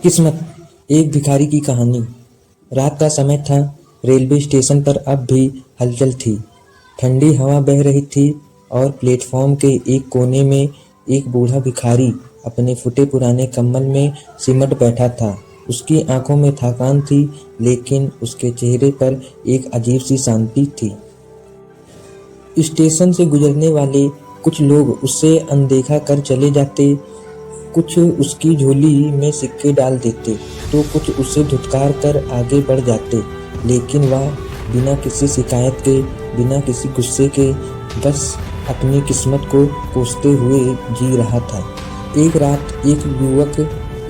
किस्मत, एक भिखारी की कहानी। रात का समय था। रेलवे स्टेशन पर अब भी हलचल थी। ठंडी हवा बह रही थी और प्लेटफॉर्म के एक कोने में एक बूढ़ा भिखारी अपने फटे पुराने कंबल में सिमट बैठा था। उसकी आंखों में थकान थी, लेकिन उसके चेहरे पर एक अजीब सी शांति थी। स्टेशन से गुजरने वाले कुछ लोग उससे अनदेखा कर चले जाते, कुछ उसकी झोली में सिक्के डाल देते, तो कुछ उसे धुतकार कर आगे बढ़ जाते। लेकिन वह बिना किसी शिकायत के, बिना किसी गुस्से के, बस अपनी किस्मत को कोसते हुए जी रहा था। एक रात एक युवक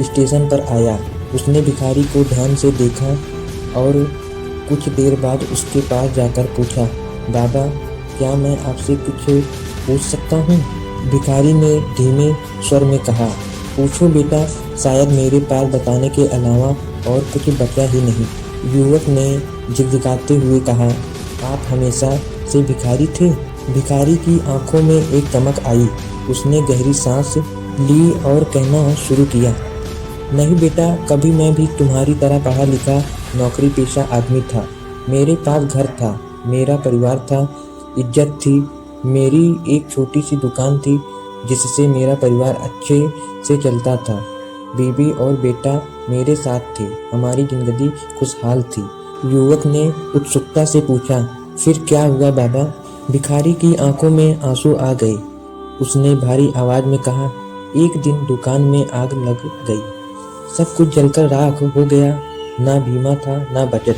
स्टेशन पर आया। उसने भिखारी को ध्यान से देखा और कुछ देर बाद उसके पास जाकर पूछा, बाबा, क्या मैं आपसे कुछ पूछ सकता हूँ? भिखारी ने धीमे स्वर में कहा, पूछो बेटा, शायद मेरे पास बताने के अलावा और कुछ बचा ही नहीं। युवक ने झिकझिकाते हुए कहा, आप हमेशा से भिखारी थे? भिखारी की आंखों में एक चमक आई। उसने गहरी सांस ली और कहना शुरू किया, नहीं बेटा, कभी मैं भी तुम्हारी तरह पढ़ा लिखा नौकरी पेशा आदमी था। मेरे पास घर था, मेरा परिवार था, इज्जत थी, मेरी एक छोटी सी दुकान थी जिससे मेरा परिवार अच्छे से चलता था। बीवी और बेटा मेरे साथ थे, हमारी जिंदगी खुशहाल थी। युवक ने उत्सुकता से पूछा, फिर क्या हुआ बाबा? भिखारी की आंखों में आंसू आ गए। उसने भारी आवाज में कहा, एक दिन दुकान में आग लग गई, सब कुछ जलकर राख हो गया। ना बीमा था, ना बचत।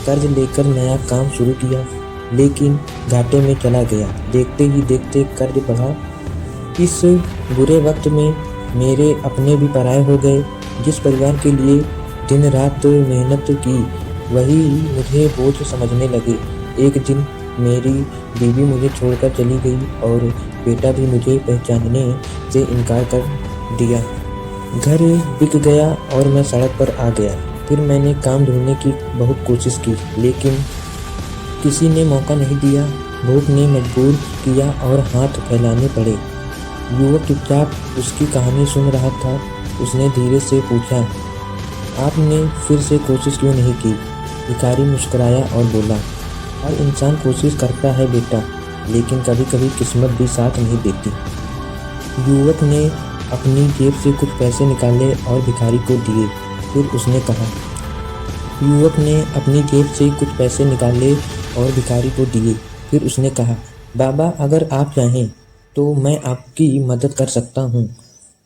कर्ज लेकर नया काम शुरू किया, लेकिन घाटे में चला गया। देखते ही देखते कर्ज बढ़ा। इस बुरे वक्त में मेरे अपने भी पराये हो गए। जिस परिवार के लिए दिन रात मेहनत की, वही मुझे बोझ समझने लगे। एक दिन मेरी बीवी मुझे छोड़कर चली गई और बेटा भी मुझे पहचानने से इनकार कर दिया। घर बिक गया और मैं सड़क पर आ गया। फिर मैंने काम ढूंढने की बहुत कोशिश की, लेकिन किसी ने मौका नहीं दिया। भूख ने मजबूर किया और हाथ फैलाने पड़े। युवक चुपचाप उसकी कहानी सुन रहा था। उसने धीरे से पूछा, आपने फिर से कोशिश क्यों नहीं की? भिखारी मुस्कुराया और बोला, हर इंसान कोशिश करता है बेटा, लेकिन कभी कभी किस्मत भी साथ नहीं देती। युवक ने अपनी जेब से कुछ पैसे निकाले और भिखारी को दिए। फिर उसने कहा, युवक ने अपनी जेब से कुछ पैसे निकाले और भिखारी को दिए। फिर उसने कहा, बाबा, अगर आप चाहें तो मैं आपकी मदद कर सकता हूँ।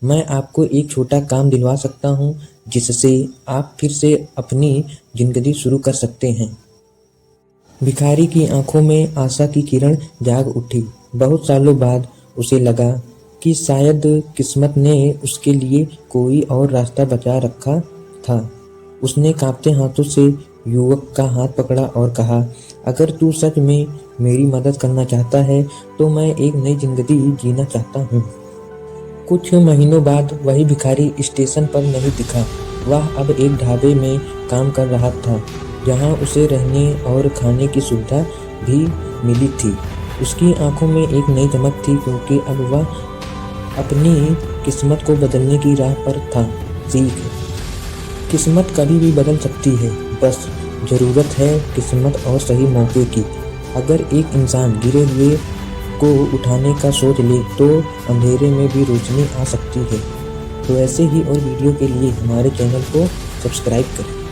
मैं आपको एक छोटा काम दिलवा सकता हूँ, जिससे आप फिर से अपनी जिंदगी शुरू कर सकते हैं। भिखारी की आंखों में आशा की किरण जाग उठी। बहुत सालों बाद उसे लगा कि शायद किस्मत ने उसके लिए कोई और रास्ता बचा रखा था। उसने कांपते हाथों से युवक का हाथ पकड़ा और कहा, अगर तू सच में मेरी मदद करना चाहता है तो मैं एक नई जिंदगी जीना चाहता हूँ। कुछ महीनों बाद वही भिखारी स्टेशन पर नहीं दिखा। वह अब एक ढाबे में काम कर रहा था, जहाँ उसे रहने और खाने की सुविधा भी मिली थी। उसकी आंखों में एक नई चमक थी, क्योंकि अब वह अपनी किस्मत को बदलने की राह पर था। सीख, किस्मत कभी भी बदल सकती है, बस ज़रूरत है किस्मत और सही मौके की। अगर एक इंसान गिरे हुए को उठाने का सोच ले तो अंधेरे में भी रोशनी आ सकती है। तो ऐसे ही और वीडियो के लिए हमारे चैनल को सब्सक्राइब करें।